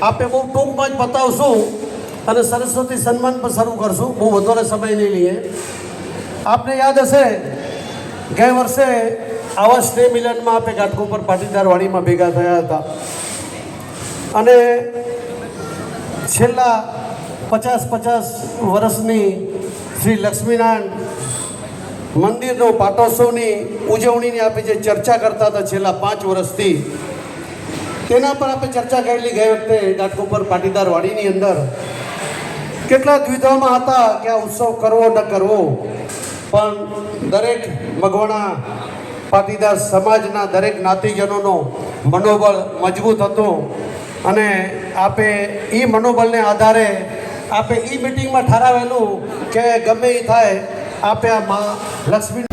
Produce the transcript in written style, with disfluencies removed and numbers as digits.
આપે બહુ ટૂંકમાં જ બતાવશું અને સરસ્વતી સન્માન પણ શરૂ કરશું, બહુ વધારે સમય નહીં લઈએ. આપને યાદ હશે ગયા વર્ષે આવા સ્નેહ મિલનમાં આપે ઘાટકોપર પાટીદાર વાડીમાં ભેગા થયા હતા અને છેલ્લા 50 વર્ષની શ્રી લક્ષ્મીનારાયણ મંદિરનો પાટોત્સવની ઉજવણીની આપણે જે ચર્ચા કરતા હતા છેલ્લા 5 વર્ષથી, તેના પર આપણે ચર્ચા કરેલી ગઈ વખતે ઘાટકોપર પાટીદાર વાડીની અંદર. કેટલા દ્વિધામાં હતા કે આ ઉત્સવ કરવો ન કરવો, પણ દરેક મગવાણા પાટીદાર સમાજના દરેક જ્ઞાતિજનોનો મનોબળ મજબૂત હતો અને આપે એ મનોબળને આધારે આપે એ મિટિંગમાં ઠરાવેલું કે ગમે એ થાય આપે આ મા લક્ષ્મી